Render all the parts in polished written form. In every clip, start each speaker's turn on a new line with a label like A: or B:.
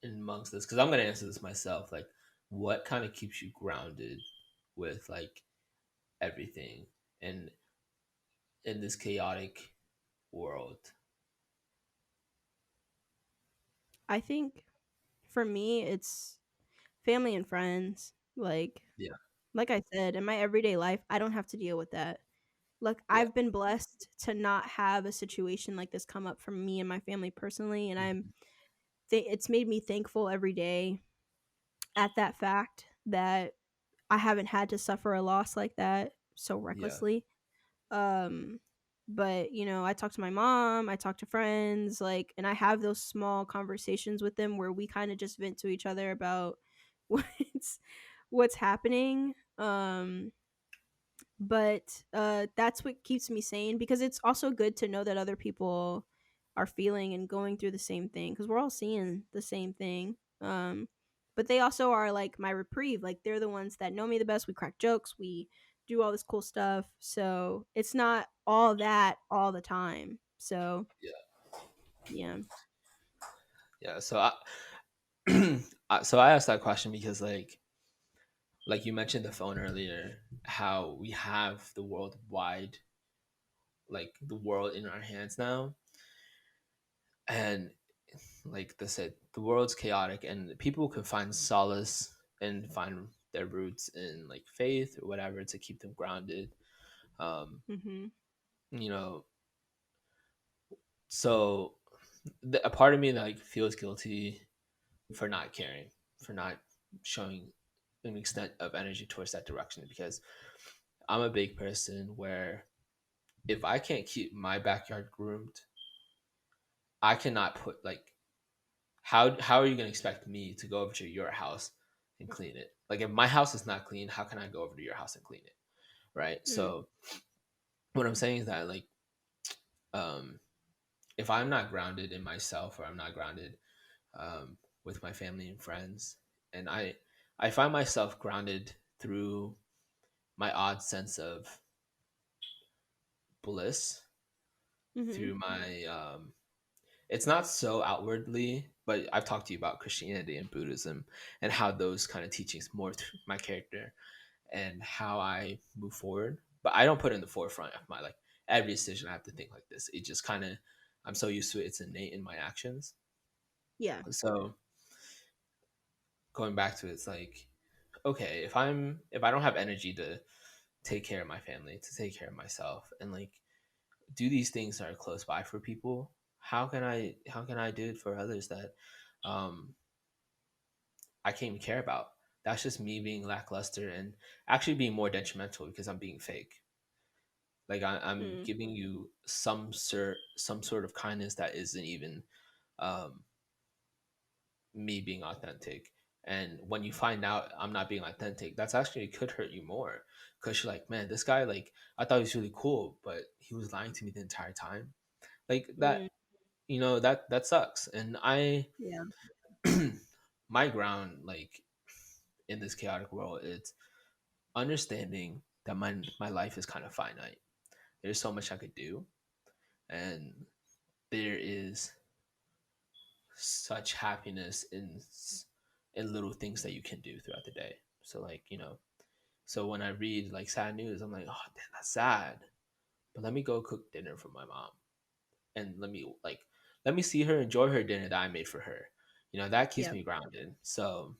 A: in amongst this, because I'm gonna answer this myself. Like, what kind of keeps you grounded with like everything and in this chaotic world?
B: I think for me, it's family and friends.
A: Yeah,
B: Like I said, in my everyday life, I don't have to deal with that. Like,
A: yeah,
B: I've been blessed to not have a situation like this come up for me and my family personally, and
A: mhm,
B: it's made me thankful every day at that fact that I haven't had to suffer a loss like that so
A: yeah,
B: recklessly. Um, but, I talk to my mom, I talk to friends, like, and I have those small conversations with them where we kind of just vent to each other about what's what's happening. But that's what keeps me sane, because it's also good to know that other people are feeling and going through the same thing, because we're all seeing the same thing. But they also are like my reprieve. Like, they're the ones that know me the best. We crack jokes, we do all this cool stuff, so it's not all that all the time. So
A: yeah,
B: yeah.
A: yeah. So so I asked that question because like you mentioned the phone earlier, how we have the worldwide, like the world in our hands now, and like they said, the world's chaotic, and people can find solace and find their roots in like faith or whatever to keep them grounded. Um,
B: Hmm.
A: you know, so a part of me like feels guilty for not caring, for not showing an extent of energy towards that direction, because I'm a big person where if I can't keep my backyard groomed, I cannot put like how are you gonna expect me to go over to your house and clean it? Like if my house is not clean, how can I go over to your house and clean it? Right.
B: Mm.
A: So what I'm saying is that like um if I'm not grounded in myself or I'm not grounded with my family and friends, and I find myself grounded through my odd sense of bliss,
B: Hmm.
A: through my it's not so outwardly, but I've talked to you about Christianity and Buddhism and how those kind of teachings more through my character and how I move forward. But I don't put it in the forefront of my like every decision I have to think like this. It just kind of I'm so used to it, it's innate in my actions.
B: Yeah.
A: So going back to it, it's like, okay, if I don't have energy to take care of my family, to take care of myself, and like do these things that are close by for people, how can I do it for others that um I can't even care about? That's just me being lackluster and actually being more detrimental because I'm being fake. Like I'm
B: Mm.
A: giving you some sort of kindness that isn't even um, me being authentic. And when you find out I'm not being authentic, that's actually could hurt you more because you're like, man, this guy like I thought he was really cool, but he was lying to me the entire time. Like that,
B: Mm.
A: that sucks. And I
B: Yeah.
A: my ground like in this chaotic world, it's understanding that my life is kind of finite. There's so much I could do, and there is such happiness in little things that you can do throughout the day. So like so when I read like sad news, I'm like, oh damn, that's sad. But let me go cook dinner for my mom, and let me see her enjoy her dinner that I made for her. That keeps
B: Yeah.
A: me grounded. So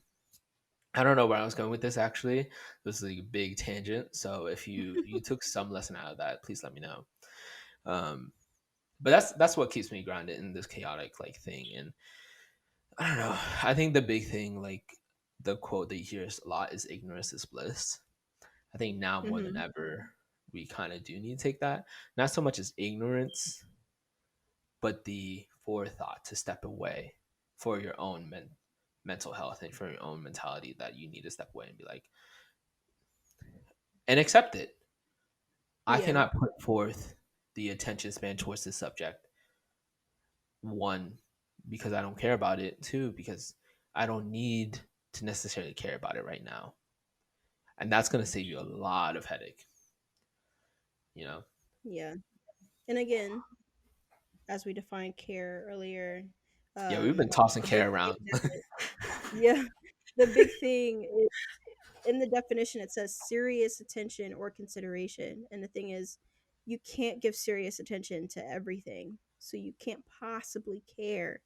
A: I don't know where I was going with this actually. This is like a big tangent. So if you took some lesson out of that, please let me know. Um, but that's what keeps me grounded in this chaotic like thing. And I don't know. I think the big thing, like the quote that you hear a lot, is ignorance is bliss. I think now more than
B: Hmm.
A: ever, we kind of do need to take that. Not so much as ignorance, but the forethought to step away for your own mental health and for your own mentality, that you need to step away and be like, and accept it. I
B: Yeah.
A: cannot put forth the attention span towards this subject. One, because I don't care about it. Two, because I don't need to necessarily care about it right now. And that's going to save you a lot of headache, you know?
B: Yeah. And again, as we defined care earlier,
A: Yeah, we've been tossing
B: The big
A: care
B: thing
A: around.
B: about it, yeah, the big thing is in the definition it says serious attention or consideration, and the thing is, you can't give serious attention to everything, so you can't possibly care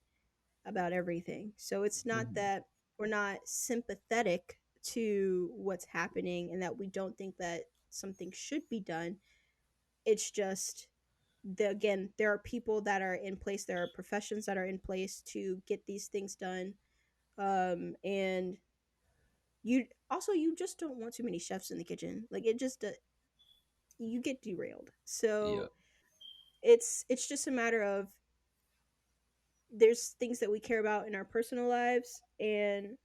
B: about everything. So it's not
A: Mhm.
B: that we're not sympathetic to what's happening and that we don't think that something should be done. It's just again, there are people that are in place, there are professions that are in place to get these things done. And you just don't want too many chefs in the kitchen. Like it just you get derailed.
A: Yeah.
B: So it's just a matter of there's things that we care about in our personal lives, and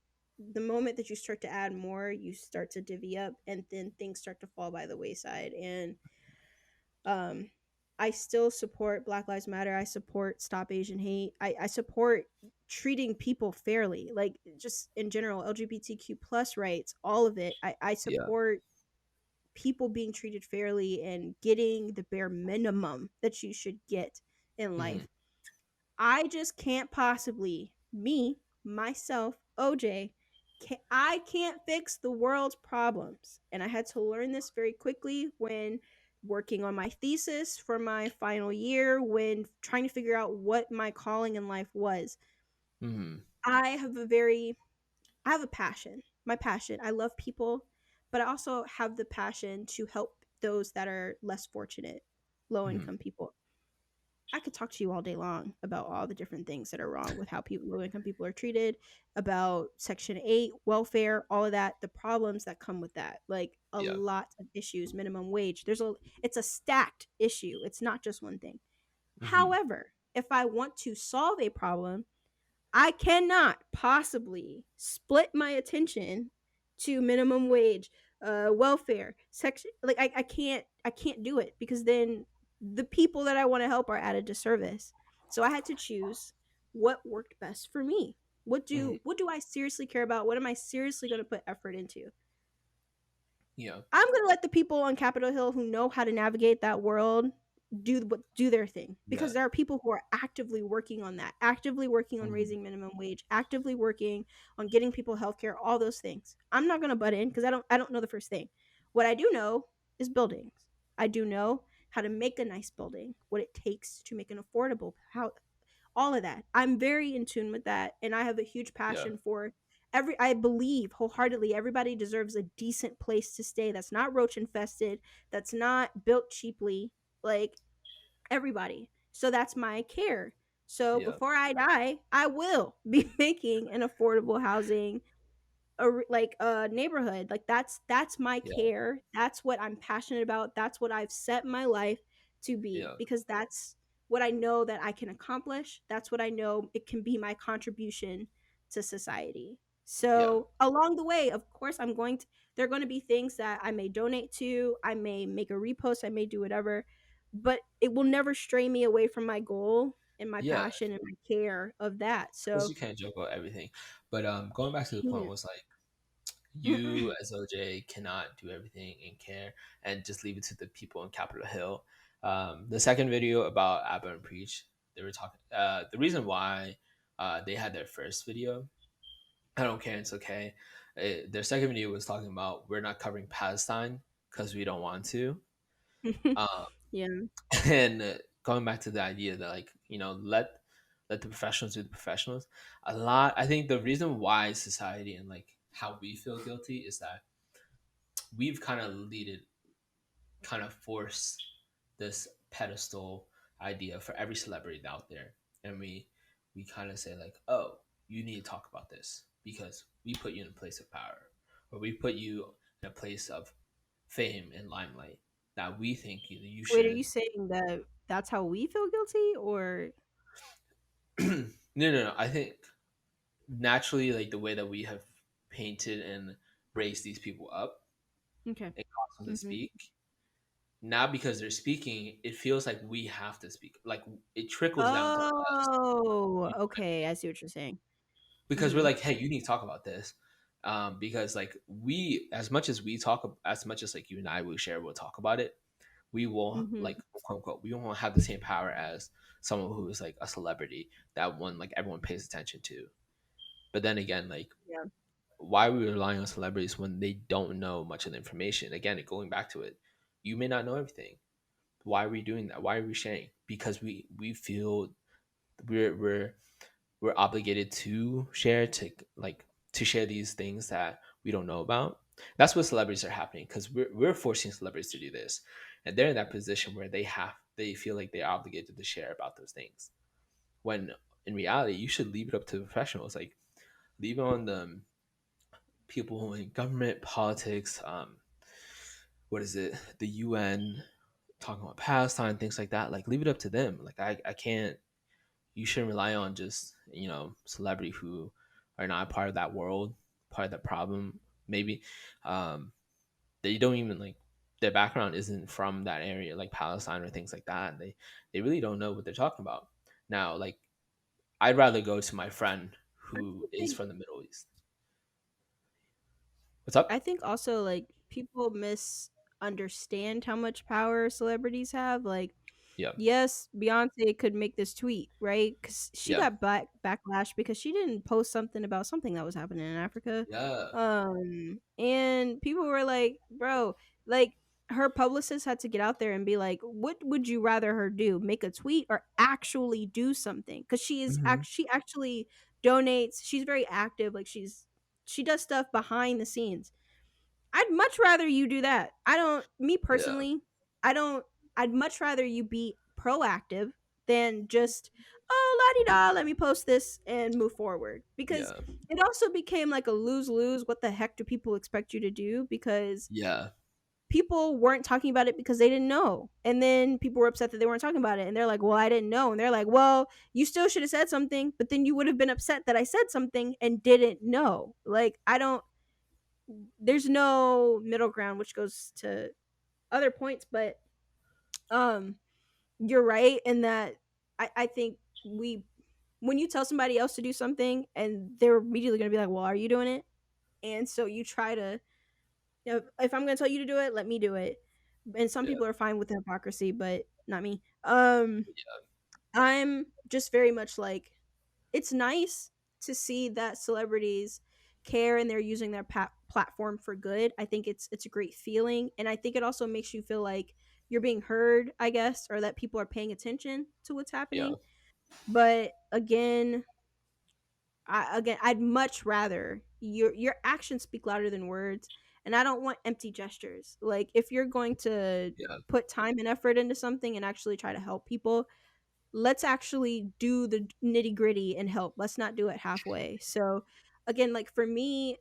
B: the moment that you start to add more, you start to divvy up, and then things start to fall by the wayside. And um I still support Black Lives Matter. I support Stop Asian Hate. I support treating people fairly, like just in general, LGBTQ plus rights, all of it. I
A: Yeah.
B: support people being treated fairly and getting the bare minimum that you should get in
A: Mhm.
B: life. I just can't possibly, me, myself, OJ, I can't fix the world's problems. And I had to learn this very quickly when working on my thesis for my final year, when trying to figure out what my calling in life was.
A: Mhm.
B: I have I have a passion. My passion. I love people, but I also have the passion to help those that are less fortunate, low
A: Mhm.
B: income people. I could talk to you all day long about all the different things that are wrong with how people, low income people are treated, about Section 8, welfare, all of that, the problems that come with that. Like a
A: Yeah.
B: lot of issues, minimum wage. It's a stacked issue. It's not just one thing.
A: Mhm.
B: However, if I want to solve a problem, I cannot possibly split my attention to minimum wage, welfare, section. Like I can't do it because then the people that I want to help are at a disservice. So I had to choose what worked best for me.
A: Mhm.
B: What do I seriously care about? What am I seriously going to put effort into?
A: Yeah.
B: I'm gonna let the people on Capitol Hill who know how to navigate that world do their thing,
A: Yeah.
B: because there are people who are actively working on that, actively working on
A: Mhm.
B: raising minimum wage, actively working on getting people healthcare, all those things. I'm not gonna butt in because I don't know the first thing. What I do know is buildings. I do know how to make a nice building, what it takes to make an affordable how all of that. I'm very in tune with that, and I have a huge
A: Yeah.
B: passion for I believe wholeheartedly everybody deserves a decent place to stay that's not roach infested, that's not built cheaply, like everybody. So that's my care. So
A: Yeah.
B: before I die, I will be making an affordable housing like a neighborhood. Like that's my
A: Yeah.
B: care, that's what I'm passionate about, that's what I've set my life to be,
A: Yeah.
B: because that's what I know that I can accomplish, that's what I know it can be my contribution to society.
A: Yeah.
B: So along the way, of course, there are going to be things that I may donate to, I may make a repost, I may do whatever, but it will never stray me away from my goal and my
A: Yeah.
B: passion and my care of that.
A: Because
B: So
A: you can't joke about everything. But going back to the point
B: can't.
A: was like you as OJ cannot do everything and care and just leave it to the people in Capitol Hill. The second video about Abba and Preach, they were talking. The reason why they had their first video, I don't care, it's okay. Their second video was talking about we're not covering Palestine because we don't want to. Um,
B: Yeah.
A: and going back to the idea that like let the professionals do the professionals. I think the reason why society and like how we feel guilty is that we've kind of leaded kind of forced this pedestal idea for every celebrity out there, and we kind of say like, oh, you need to talk about this because we put you in a place of power, or we put you in a place of fame and limelight that we think you
B: Wait, are you
A: should.
B: saying that that's how we feel guilty, or
A: No, no, no. I think naturally, like the way that we have painted and raised these people up
B: okay?
A: and caused them to
B: Hmm.
A: speak. Now, because they're speaking, it feels like we have to speak. Like it trickles down to us
B: Oh, okay. I see what you're saying.
A: because we're
B: Hmm.
A: like, "Hey, you need to talk about this," because like we, as much as we talk, as much as like you and I will share, we'll talk about it. we will
B: Mhm.
A: like quote unquote we won't have the same power as someone who is like a celebrity that one like everyone pays attention to. But then again, like
B: Yeah.
A: why are we relying on celebrities when they don't know much of the information? Again, going back to it, you may not know everything. Why are we doing that? Why are we sharing? Because we feel we're we're obligated to share to share these things that we don't know about. That's what celebrities are happening because we're forcing celebrities to do this, and they're in that position where they feel like they're obligated to share about those things. When in reality, you should leave it up to the professionals. Like leave it on the people who in government, politics, what is it, the UN, talking about Palestine, things like that. Like leave it up to them. Like I can't. You shouldn't rely on just celebrity who are not part of that world, part of that problem. Maybe they don't even like their background isn't from that area, like Palestine or things like that. And they really don't know what they're talking about. Now, like I'd rather go to my friend
B: I
A: who is
B: think
A: from the Middle East. What's up?
B: I think also like people misunderstand how much power celebrities have. Like,
A: Yeah,
B: yes, Beyonce could make this tweet, right? Because she
A: yeah,
B: got backlash because she didn't post something about something that was happening in Africa.
A: yeah,
B: And people were like, bro, like her publicist had to get out there and be like, what would you rather her do? Make a tweet or actually do something? Because
A: hmm,
B: she actually donates. She's very active. Like she does stuff behind the scenes. I'd much rather you do that. I don't me
A: yeah,
B: personally, I don't I'd much rather you be proactive than just, oh la di da, let me post this and move forward. Because
A: yeah,
B: it also became like a lose-lose. What the heck do people expect you to do? Because
A: yeah,
B: people weren't talking about it because they didn't know. And then people were upset that they weren't talking about it. And they're like, well, I didn't know. And they're like, well, you still should have said something, but then you would have been upset that I said something and didn't know. Like, I don't there's no middle ground, which goes to other points, but um you're right in that I think we when you tell somebody else to do something and they're immediately gonna be like, well, are you doing it? And so you try to, if I'm gonna tell you to do it, let me do it. And some
A: yeah,
B: people are fine with the hypocrisy, but not me.
A: yeah,
B: I'm just very much like, it's nice to see that celebrities care and they're using their platform for good. I think it's a great feeling, and I think it also makes you feel like you're being heard, I guess, or that people are paying attention to what's
A: yeah,
B: happening. But again, I'd much rather your actions speak louder than words, and I don't want empty gestures. Like if you're going to
A: yeah,
B: put time and effort into something and actually try to help people, let's actually do the nitty gritty and help. Let's not do it halfway. So again, like for me,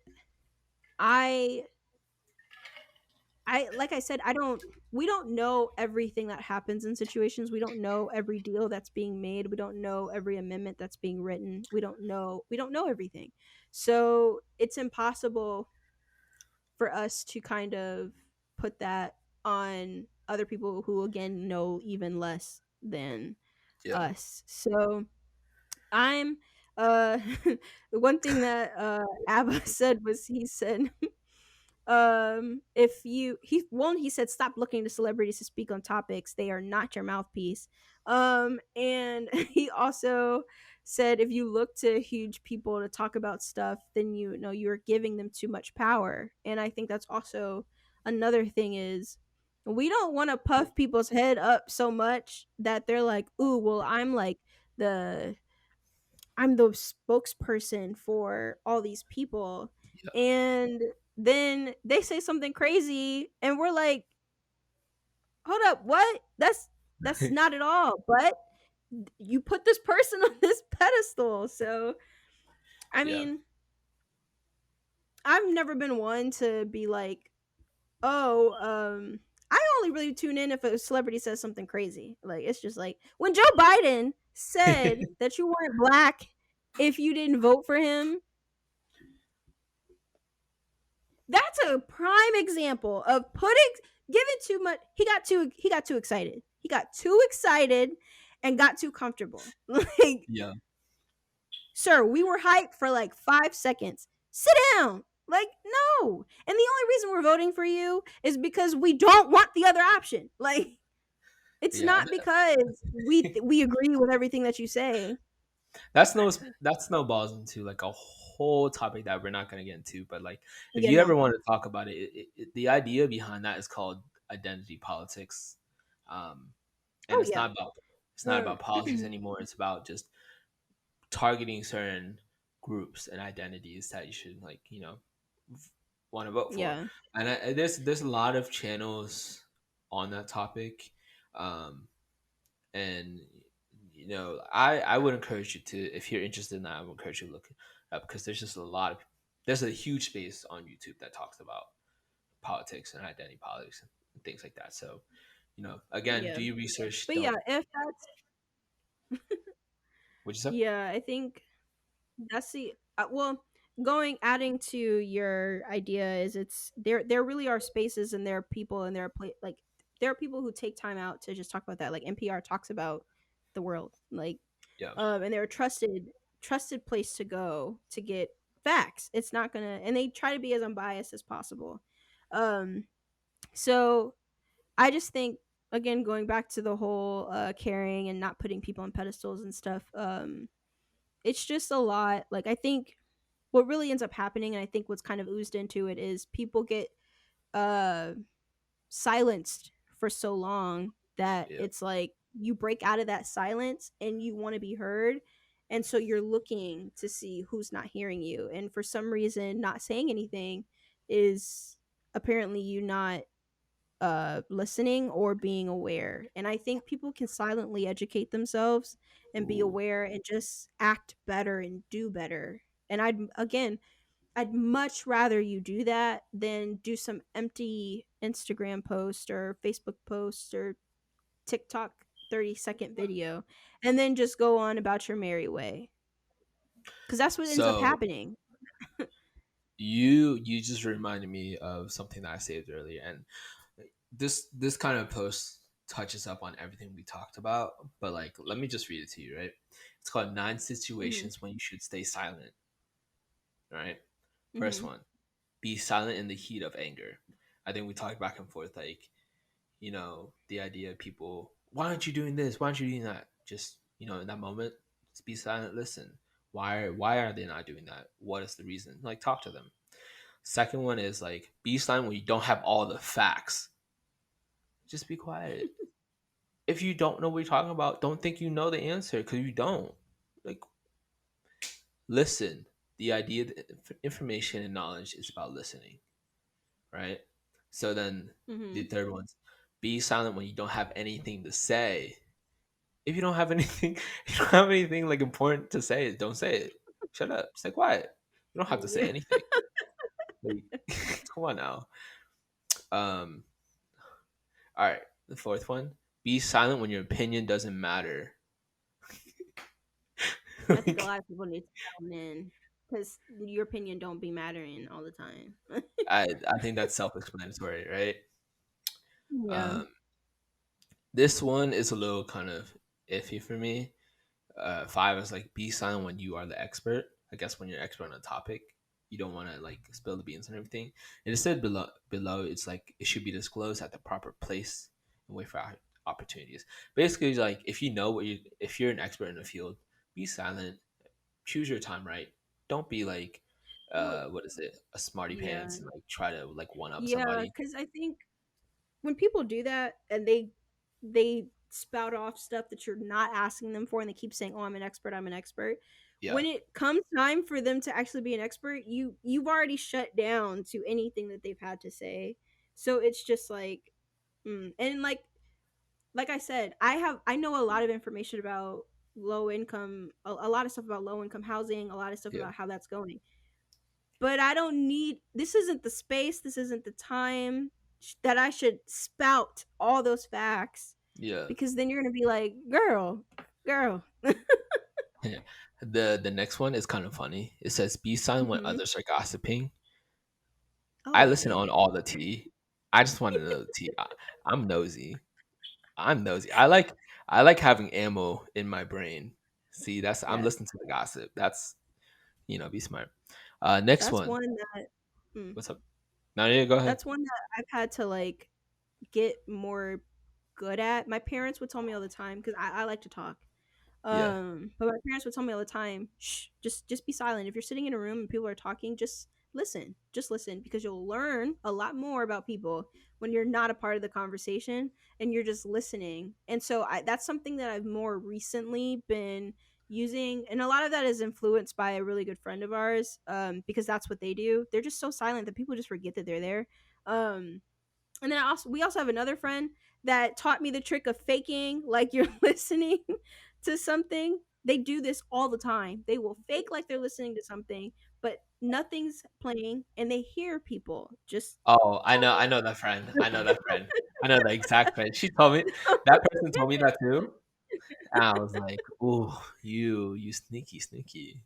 B: I I like I said, I don't we don't know everything that happens in situations. We don't know every deal that's being made. We don't know every amendment that's being written. We don't know everything. So it's impossible for us to kind of put that on other people who again know even less than
A: yeah,
B: us. So I'm uh the one thing that Abba said was, he said, if you he said, stop looking to celebrities to speak on topics, they are not your mouthpiece. And he also said, if you look to huge people to talk about stuff, then you know you're giving them too much power. And I think that's also another thing is, we don't want to puff people's head up so much that they're like, ooh, well, the I'm the spokesperson for all these people. And then they say something crazy and we're like, hold up, what? That's
A: yeah,
B: not at all. But you put this person on this pedestal. So, I
A: yeah,
B: mean, I've never been one to be like, oh, I only really tune in if a celebrity says something crazy. Like it's just like when Joe Biden said that you weren't black if you didn't vote for him. That's a prime example of putting giving too much. He got too excited. He got too excited and got too comfortable. Like,
A: yeah,
B: sir, we were hyped for like 5 seconds. Sit down. Like, no. And the only reason we're voting for you is because we don't want the other option. Like, it's
A: Yeah,
B: not because we agree with everything that you say.
A: that snowballs into like a whole topic that we're not going to get into. But like, if
B: Yeah,
A: you ever
B: no.
A: want to talk about the idea behind that is called identity politics, um, and
B: Oh yeah.
A: it's not
B: Um,
A: about politics anymore. It's about just targeting certain groups and identities that you should like want to vote for.
B: yeah.
A: And there's a lot of channels on that topic, um, and I would encourage you to, if you're interested in that, I would encourage you to look it up, because there's just there's a huge space on YouTube that talks about politics and identity politics and things like that. So again,
B: Yeah.
A: do your research.
B: But yeah,
A: Don't
B: if that's
A: what you say.
B: yeah, I think that's the well, going adding to your idea is it's there really are spaces and there are people and like there are people who take time out to just talk about that. Like NPR talks about the world. Like
A: Yeah.
B: and they're a trusted place to go to get facts. It's not gonna and they try to be as unbiased as possible. Um so I just think again going back to the whole caring and not putting people on pedestals and stuff, it's just a lot. Like I think what really ends up happening, and I think what's kind of oozed into it, is people get uh silenced for so long that
A: Yeah.
B: it's like you break out of that silence and you want to be heard, and so you're looking to see who's not hearing you, and for some reason not saying anything is apparently you not listening or being aware. And I think people can silently educate themselves and be
A: Ooh.
B: aware and just act better and do better. And I'd much rather you do that than do some empty Instagram post or Facebook post or TikTok 30-second video and then just go on about your merry way. Because that's what ends up
A: So
B: happening.
A: you just reminded me of something that I saved earlier, and this kind of post touches up on everything we talked about. But like, let me just read it to you. Right? It's called Nine
B: Hmm.
A: Situations When You Should Stay Silent. All right. First
B: Hmm.
A: one: be silent in the heat of anger. I think we talked back and forth, like the idea of people. Why aren't you doing this? Why aren't you doing that? Just in that moment, just be silent. Listen. Why are they not doing that? What is the reason? Like, talk to them. Second one is like, be silent when you don't have all the facts. Just be quiet. If you don't know what you're talking about, don't think you know the answer, because you don't. Like, listen. The idea that information and knowledge is about listening, right? So then the
B: Hmm.
A: third one's, be silent when you don't have anything to say. If you don't have anything, if you don't have anything like important to say, don't say it. Shut up. Stay quiet. You don't have to say
B: Yeah.
A: anything. Like, come on now. Um, all right. The fourth one: be silent when your opinion doesn't matter.
B: I think a
A: Like,
B: lot of people need to come in because your opinion don't be mattering all the time.
A: I think that's self-explanatory, right?
B: Yeah.
A: Um, this one is a little kind of iffy for me. Five is like, be silent when you are the expert. I guess when you're expert on a topic, you don't want to like spill the beans and everything. And it said below, it's like it should be disclosed at the proper place and wait for opportunities. Basically, like, if you're an expert in the field, be silent. Choose your time right. Don't be like,
B: Well,
A: what is it, a smarty
B: yeah.
A: pants, and like try to like one up
B: Yeah,
A: somebody.
B: because I think when people do that and they spout off stuff that you're not asking them for and they keep saying, "Oh, I'm an expert, I'm an expert."
A: Yeah,
B: When it comes time for them to actually be an expert, you've already shut down to anything that they've had to say. So it's just like and like I said, I know a lot of information about low income a lot of stuff about low income housing, a lot of stuff
A: yeah,
B: about how that's going. But I don't need this isn't the space, this isn't the time that I should spout all those facts
A: yeah.
B: because then you're going to be like, girl.
A: Yeah. The next one is kind of funny. It says, be silent when
B: Hmm.
A: others are gossiping. I
B: Oh,
A: listen on
B: yeah.
A: all the tea. I just want to know the tea. I'm nosy. I'm nosy. I like having ammo in my brain. See, I'm
B: Yeah.
A: listening to the gossip. That's be smart. Next
B: That's
A: one.
B: one that. Mm.
A: What's up? No, yeah, go ahead.
B: That's one that I've had to like get more good at. My parents would tell me all the time because I like to talk.
A: Yeah,
B: But my parents would tell me all the time, shh, just be silent. If you're sitting in a room and people are talking, just listen. Just listen because you'll learn a lot more about people when you're not a part of the conversation and you're just listening. And so that's something that I've more recently been using, and a lot of that is influenced by a really good friend of ours, because that's what they do. They're just so silent that people just forget that they're there. Um, and then we also have another friend that taught me the trick of faking like you're listening to something. They do this all the time. They will fake like they're listening to something, but nothing's playing and they hear people just
A: oh,
B: talking.
A: I know that friend. I know that friend. I know the exact friend. She told me that person told me that too. And I was like, "Ooh, you sneaky, sneaky."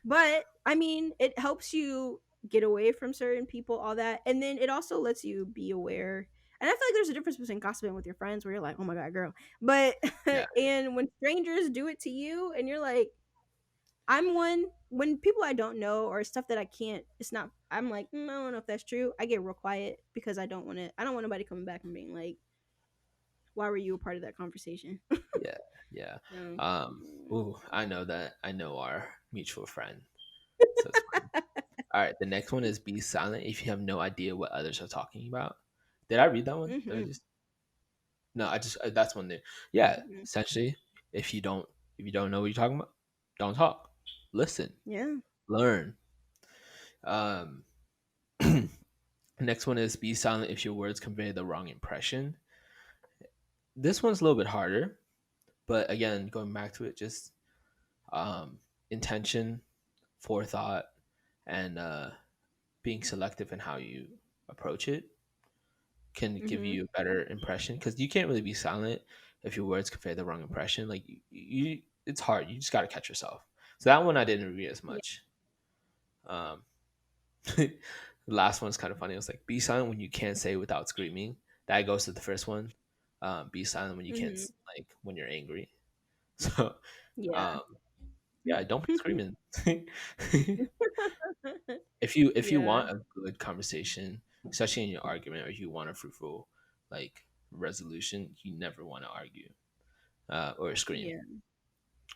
B: But I mean, it helps you get away from certain people, all that. And then it also lets you be aware. And I feel like there's a difference between gossiping with your friends where you're like, oh my God, girl. But,
A: Yeah,
B: and when strangers do it to you and you're like, I'm one, when people I don't know or stuff that I can't, it's not, I'm like, I don't know if that's true. I get real quiet because I don't want nobody coming back and being like, why were you a part of that conversation?
A: yeah, yeah.
B: No.
A: Ooh, I know that. I know our mutual friend. So it's fine. All right, the next one is be silent if you have no idea what others are talking about. Did I read that one? Did I
B: Mm-hmm.
A: just No, I just that's one there. Yeah,
B: Mm-hmm.
A: essentially, if you don't know what you're talking about, don't talk. Listen,
B: Yeah.
A: learn. Um, next one is be silent if your words convey the wrong impression. This one's a little bit harder, but again, going back to it, just um, intention, forethought, and being selective in how you approach it can give
B: Mm-hmm.
A: you a better impression because you can't really be silent if your words convey the wrong impression. Like it's hard. You just got to catch yourself. So that one I didn't read as
B: Yeah.
A: much. Um, the last one's kind of funny. It was like be silent when you can't say without screaming. That goes to the first one. Be silent when you can't
B: Mm-hmm.
A: like when you're angry. So
B: Yeah.
A: um, yeah, don't be screaming. If you
B: Yeah.
A: want a good conversation, especially in your argument, or you want a fruitful like resolution, you never want to argue or scream.
B: Yeah.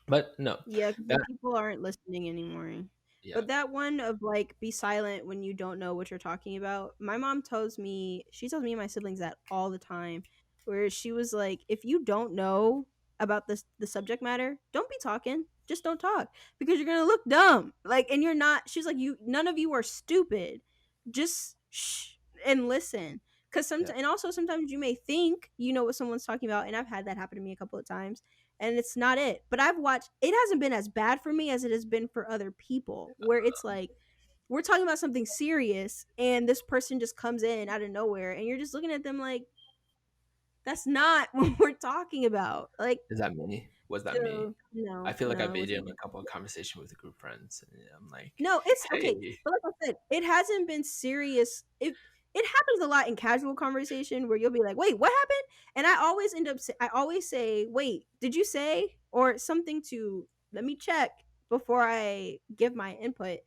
A: But no,
B: Yeah, because
A: that
B: the people aren't listening anymore.
A: yeah,
B: But that one of like be silent when you don't know what you're talking about. My mom tells me, she tells me and my siblings that all the time, where she was like, if you don't know about the subject matter, don't be talking. Just don't talk because you're gonna look dumb. Like, and you're not. She's like, you. None of you are stupid. Just shh and listen. Because
A: yeah,
B: sometimes, and also sometimes you may think you know what someone's talking about, and I've had that happen to me a couple of times and it's not it. But I've watched it hasn't been as bad for me as it has been for other people where it's like we're talking about something serious and this person just comes in out of nowhere and you're just looking at them like that's not what we're talking about. Like
A: is that me? Was that me?
B: so
A: I
B: no,
A: feel like I
B: no, it
A: made it
B: wasn't
A: in a
B: you.
A: couple of conversations with a group of friends, and I'm like,
B: No, it's okay.
A: hey,
B: But like I said, it hasn't been serious. It happens a lot in casual conversation where you'll be like, "Wait, what happened?" And I always end up I always say, "Wait, did you say?" or something to let me check before I give my input.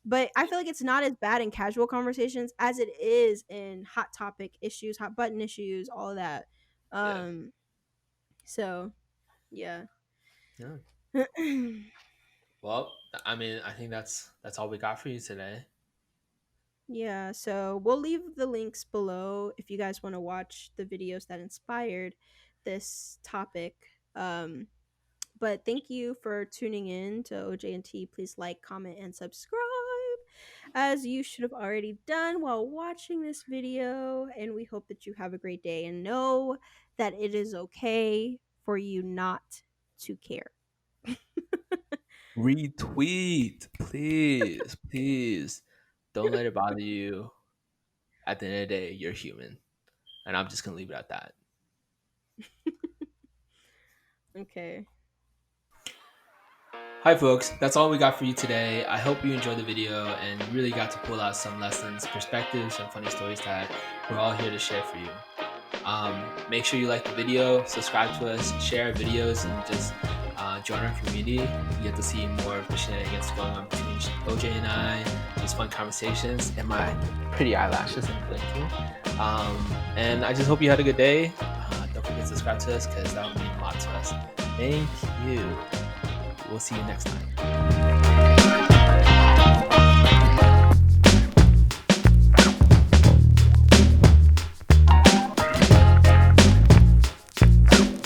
B: But I feel like it's not as bad in casual conversations as it is in hot topic issues, hot button issues, all of that.
A: yeah,
B: Um so, yeah.
A: yeah. Well, I mean, I think that's all we got for you today.
B: Yeah, so we'll leave the links below if you guys want to watch the videos that inspired this topic. But thank you for tuning in to OJ&T. Please like, comment, and subscribe as you should have already done while watching this video. And we hope that you have a great day and know that it is okay for you not to care.
A: Retweet, please, please. Don't let it bother you. At the end of the day, you're human, and I'm just gonna leave it at that.
B: Okay.
A: Hi, folks. That's all we got for you today. I hope you enjoyed the video and really got to pull out some lessons, perspectives, and funny stories that we're all here to share for you. Make sure you like the video, subscribe to us, share our videos, and just join our community. You get to see more of the shenanigans going on between OJ and I, these fun conversations, and my pretty eyelashes and blinking. And I just hope you had a good day. Don't forget to subscribe to us because that would mean a lot to us. Thank you. We'll see you next time.